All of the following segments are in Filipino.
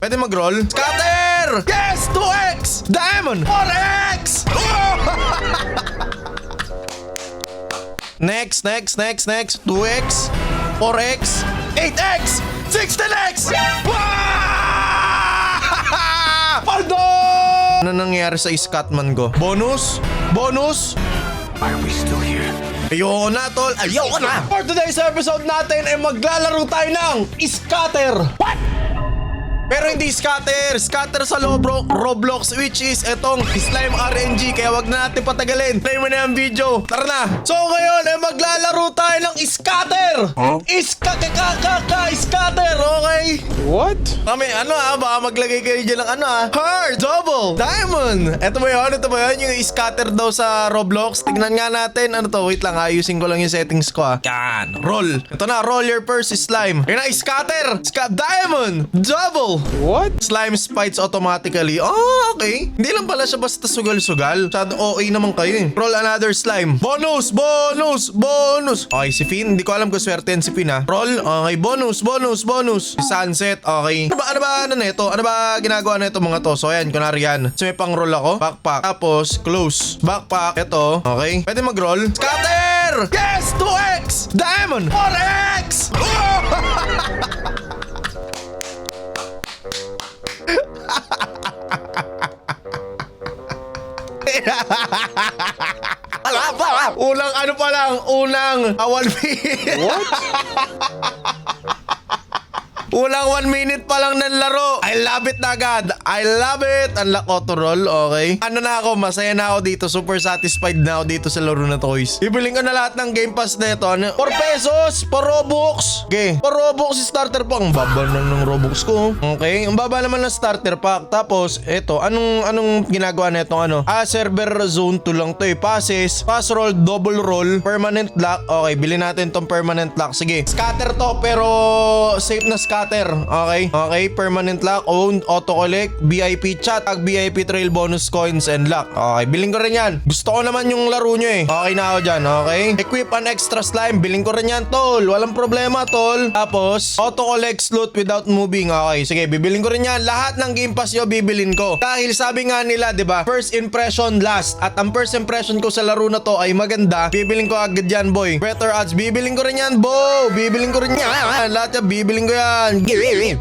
Pwede mag-roll. Scatter! Yes! 2x! Diamond! 4x! Next. 2x, 4x, 8x, 16x! Pardon! Ano nangyari sa Scatman ko? Bonus? Why are we still here? Ayoko na, tol. Ayoko na. For today's episode natin ay maglalaro tayo ng Scatter. What? Pero hindi scatter sa Roblox, which is etong Slime RNG. Kaya wag na natin patagalin. Play mo na yung video. Tara na. So ngayon ay maglalaro tayo ng Scatter. Huh? Scatter, okay? What? Kami, baka maglagay kayo dyan ng Heart, double, diamond. Ito ba yun? Yung Scatter daw sa Roblox. Tignan nga natin. Ano to? Wait lang, ayusin ko lang yung settings ko Yan. Roll. Ito na, roll your first slime. Yun na, Scatter. Diamond, double. What? Slime spites automatically. Okay. Hindi lang pala siya basta sugal-sugal. Masyado OA naman kayo Roll another slime. Bonus. Okay, si Finn. Hindi ko alam kung swerte yan si Finn Roll. Okay, bonus. Sunset. Okay. Ano ba ginagawa na ito mga to? So ayan, kunwari yan. So may pang roll ako. Backpack. Tapos close. Backpack. Ito. Okay. Pwede mag-roll. Scatter! Yes! 2x! Diamond! 4x! Unang 1 minute. What? Unang 1 minute pa lang ng laro. I love it na agad. I love it. Unlock auto roll. Okay. Masaya na ako dito. Super satisfied na ako dito sa laro na to, guys. Bibiling ko na lahat ng Game Pass na ito. 4 pesos. 4 Robux. Okay. 4 Robux starter pack. Ang baba na ng Robux ko. Okay. Ang baba naman ng starter pack. Tapos, ito. Anong ginagawa na itong server zone 2 lang to Passes. Pass roll. Double roll. Permanent lock. Okay. Bilhin natin tong permanent lock. Sige. Scatter to. Pero safe na scatter. Okay, permanent lock, owned, auto-collect, VIP chat, VIP trail bonus coins and lock. Okay, bilhin ko rin yan. Gusto ko naman yung laro nyo Okay na ako dyan, okay? Equip an extra slime, bilhin ko rin yan, tol. Walang problema, tol. Tapos, auto-collect loot without moving. Okay, sige, bibilin ko rin yan. Lahat ng Game Pass nyo, bibilin ko. Dahil sabi nga nila, diba, first impression last. At ang first impression ko sa laro na to ay maganda. Bibilin ko agad yan, boy. Better odds, bibilin ko rin yan, bo. Bibilin ko rin yan. Lahat yan, bibilin ko yan.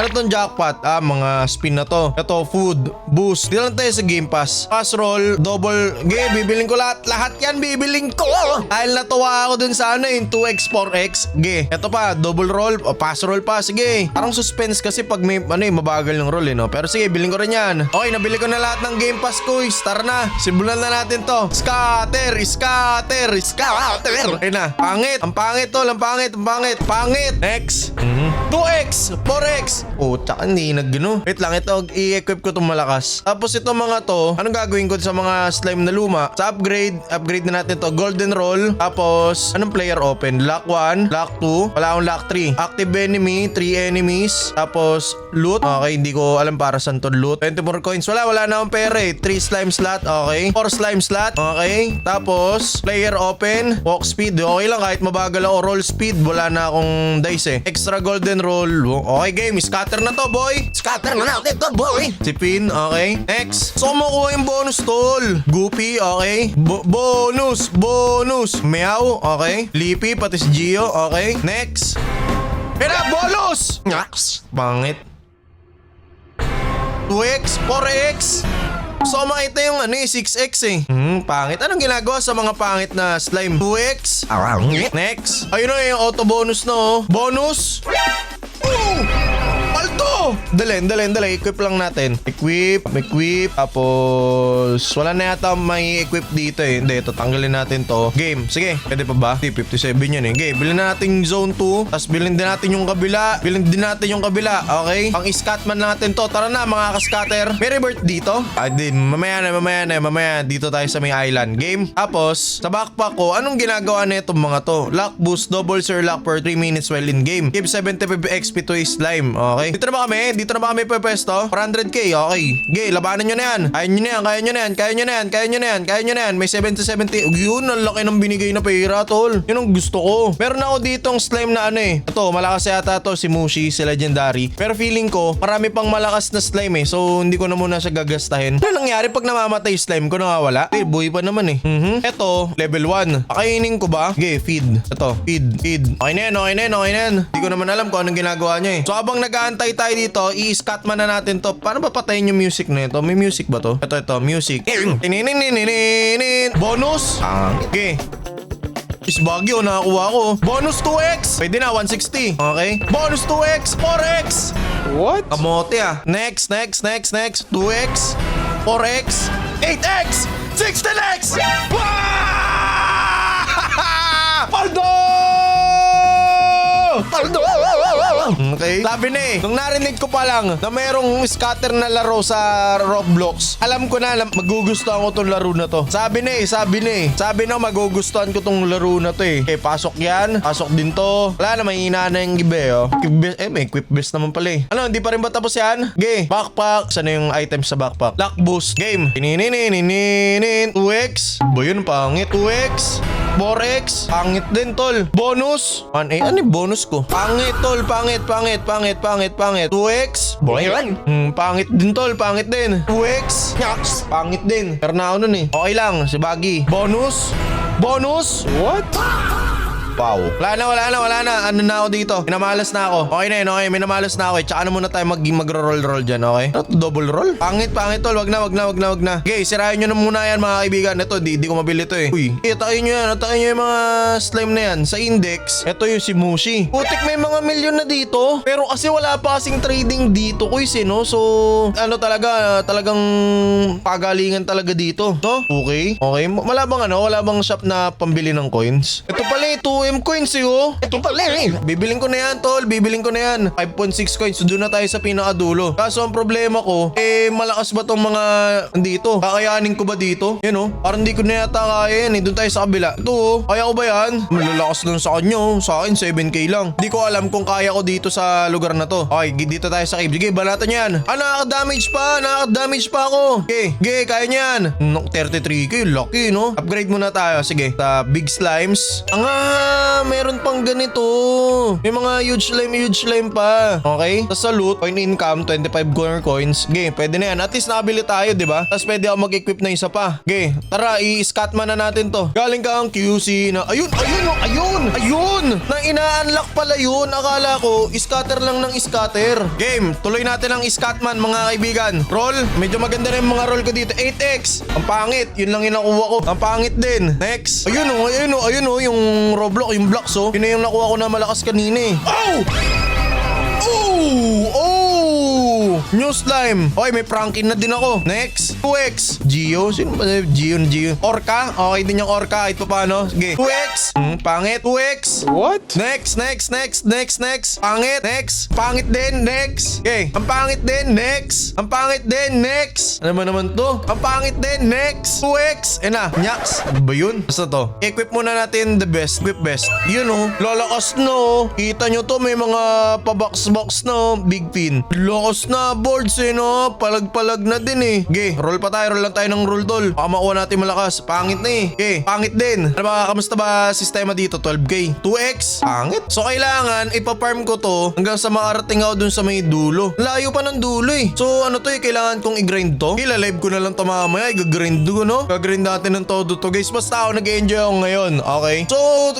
Ano tong jackpot? Mga spin na to. Ito, food, boost. Dito lang tayo sa Game Pass. Pass roll, double. Bibilin ko lahat. Lahat yan bibilin ko. Dahil natuwa ako dun sa yung 2x, 4x. Ito pa, double roll, pass roll pa. Sige. Parang suspense kasi pag may, mabagal ng roll no? Pero sige, bilhin ko rin yan. Okay, nabili ko na lahat ng Game Pass ko. Tara na. Simulan na natin to. Scatter. Ayun na. Pangit. Ang pangit tol. Ang pangit. Next. 2x, 4x. Tsaka hindi nagano. Wait lang, ito i-equip ko itong malakas. Tapos ito mga to, anong gagawin ko sa mga slime na luma? Sa upgrade na natin to. Golden roll. Tapos, anong player open? Lock 1, lock 2, wala akong lock 3. Active enemy, 3 enemies. Tapos, loot. Okay, hindi ko alam para saan to loot. 24 coins. Wala na akong pera 3 slime slot. Okay. 4 slime slot. Okay. Tapos, player open, walk speed. Okay lang, kahit mabagal ako. Roll speed, wala na akong dice Extra golden roll. Okay, game. Scatter na to, boy. Scatter na natin to, boy. Si Pin, okay. Next. So, makuha yung bonus, tol. Goopy, okay. Bonus. Meow, okay. Lippy, pati si Gio, okay. Next. Pera, bonus! Next. Pangit. 2x, 4x. So, makita yung 6x pangit. Anong ginagawa sa mga pangit na slime? 2x. Next. Ayun yung auto bonus Bonus. Alto! Dali. Equip lang natin. Equip. Tapos, wala na yata may equip dito Hindi, ito. Tanggalin natin to. Game. Sige. Pwede pa ba? 57 yan Game. Bilhin na natin yung zone 2. Tapos, bilhin din natin yung kabila. Okay? Pang Scatman natin to. Tara na, mga ka-scatter. May rebirth dito? Mamaya na. Dito tayo sa may island. Game. Tapos, sa backpack ko, anong ginagawa na itong mga to? Lock boost, double sir lock per 3 minutes while in game. Give 75 XP to his slime. Okay? na ba kami? Dito na ba kami pwesto? 400k, okay. Okay, labanan nyo na yan. Kaya nyo na yan, kaya nyo na yan, kaya nyo na yan, kaya nyo na yan, kaya nyo na yan. May 70-70. Yun, ang laki ng binigay na pera, tol. Yun ang gusto ko. Meron ako ditong slime na ano eh. Ito, malakas yata to si Mushi, si Legendary. Pero feeling ko, marami pang malakas na slime eh. So, hindi ko na muna siya gagastahin. Ano nangyari pag namamatay yung slime ko? Nawawala? Eh, buhay pa naman eh. Ito, level 1. Pakainin ko ba? Okay, feed. Ito, feed. Okay na yan, okay na yan, okay na yan. Hindi ko naman alam kung anong ginagawa niya eh. So, habang nag-aantay tayo dito, i-scatman na natin to. Paano ba patayin yung music na ito? May music ba to? Ito, music. Bonus? Okay. Is Baguio, nakakuha ko. Bonus 2x. Pwede na, 160. Okay. Bonus 2x, 4x. What? Kamote ah. Next. 2x, 4x, 8x, 16x. Paldo! Okay. Sabi na eh, nung narinig ko pa lang na mayroong scatter na laro sa Roblox, alam ko na magugustuhan ko tong laro na to. Sabi na magugustuhan ko tong laro na to eh. Okay, pasok yan. Pasok din to. Wala na, may hina na yung gibe oh. May equip best naman pala eh. Ano, hindi pa rin ba tapos yan? Okay, backpack. Saan yung items sa backpack? Lock boost. Game. 2x. Ba yun, pangit. 2x. 4x. Pangit din, tol. Bonus. Ano yung bonus ko? Pangit, tol. Pangit. 2x. Boy, pangit din, tol. Pangit din. 2x. Nyaks. Pangit din. Pero na ako nun eh. Okay lang. Si Baggy. Bonus. What? Wow. Wala na. Ano na ako dito? Minamalas na ako. Okay na yun, okay. Minamalas na ako eh. Tsaka na muna tayo magro-roll dyan, okay? Ano to, double roll? Pangit, tol. Wag na. Okay, sirahin nyo na muna yan, mga kaibigan. Ito, di ko mabili ito eh. Uy, atakin nyo yan. Atakin nyo yung mga slime na yan. Sa index, ito yung si Mushi. Putik, may mga milyon na dito. Pero kasi wala pa kasing trading dito, kuys eh, no? So, ano talagang pagalingan talaga dito. No? Okay. Wala bang shop na pambili ng coins? Ito pala eh, 2M coins eh, oh. Ito pala eh. Bibiling ko na yan, tol. 5.6 coins. So, doon na tayo sa pinakadulo. Kaso ang problema ko, malakas ba tong mga dito? Kakayanin ko ba dito? Yan, oh. Parang hindi ko na yata kaya yan eh. Doon tayo sa kabila. Ito, oh. Kaya ko ba yan? Malalakas lang sa kanya, oh. Sa akin, 7k lang. Hindi ko alam kung kaya ko dito sa lugar na to. Okay, dito tayo sa cave. Sige, banatan yan. Nakaka-damage pa ako. Okay, kaya niyan. 33k, lucky, no? Upgrade muna tayo. Sige, sa big slimes. Meron pang ganito. May mga huge slime pa. Okay? Tapos sa loot, coin income, 25 corner coins. Okay, pwede na yan. At least nakabili tayo, di ba? Tapos pwede ako mag-equip na isa pa. Okay, tara, i-scatman na natin to. Galing ka ang QC na, ayun! Na ina-unlock pala yun. Akala ko, scatter lang ng scatter. Game, tuloy natin ang scatman, mga kaibigan. Roll, medyo maganda rin mga roll ko dito. 8x. Ang pangit, yun lang yung nakuha ko. Ang pangit din. Next. Ayun oh, yung Roblox, yung blocks oh. Yun na yung nakuha ko na malakas kanina eh. New slime. Okay, may Frankin na din ako. Next. 2x. Gio. Sino ba? Gio. Orca. Okay din yung Orca. Kahit pa paano. Sige. 2x. Pangit. 2x. What? Next. Pangit. Next. Pangit din. Next. Okay. Ang pangit din. Next. Ang pangit din. Next. Ano ba naman to? Ang pangit din. Next. 2x. Nyaks. Ano ba yun? Basta to. Equip muna natin the best. Equip best. Yun oh. Lalakas no. Kita nyo to. May mga pa-box no. Big pin. Lakas na boards eh no. Palag-palag na din eh. Okay. Roll lang tayo ng roll tol. Baka makuha natin malakas. Pangit na eh. Okay. Pangit din. Ano ba? Kamusta ba sistema dito? 12k. 2x. Pangit. So kailangan ipa-farm ko to hanggang sa makarating ako dun sa may dulo. Layo pa ng dulo eh. So ano to eh. Kailangan kong i-grind to. Ila-live ko na lang to mamaya. I-grind ko no. Gagrind natin ng todo to guys. Basta ako nag-enjoy ako ngayon. Okay. So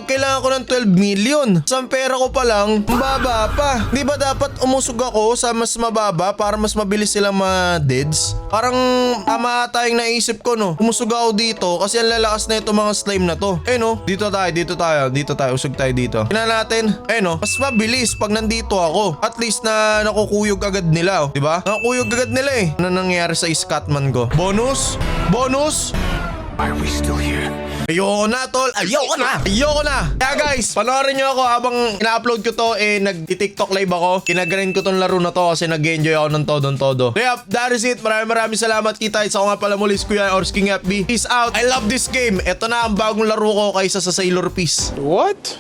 kailangan ko ng 12 million. Sa pera ko pa lang, mababa pa. Di ba dapat umusog ako sa mas mababa para mas mabilis silang ma-deads? Parang tama tayong naisip ko no. Umusog ako dito kasi ang lalakas na ito mga slime na to. No. Dito tayo. Usog tayo dito. Tingnan natin. No. Mas mabilis pag nandito ako. At least na nakukuyog agad nila. Diba? Nakukuyog agad nila eh. Ano nangyayari sa scatman ko? Bonus. Why are we still here? Ayoko na, tol. Ayoko na. Kaya guys, panoorin nyo ako habang ina-upload ko to, nag-TikTok live ako. Kinagrind ko tong laro na to kasi nag-enjoy ako ng todo. So yeah, that is it. Maraming salamat kita. Isa ko nga pala muli, Kuya Ors King FB. Peace out. I love this game. Ito na ang bagong laro ko kaysa sa Sailor Peace. What?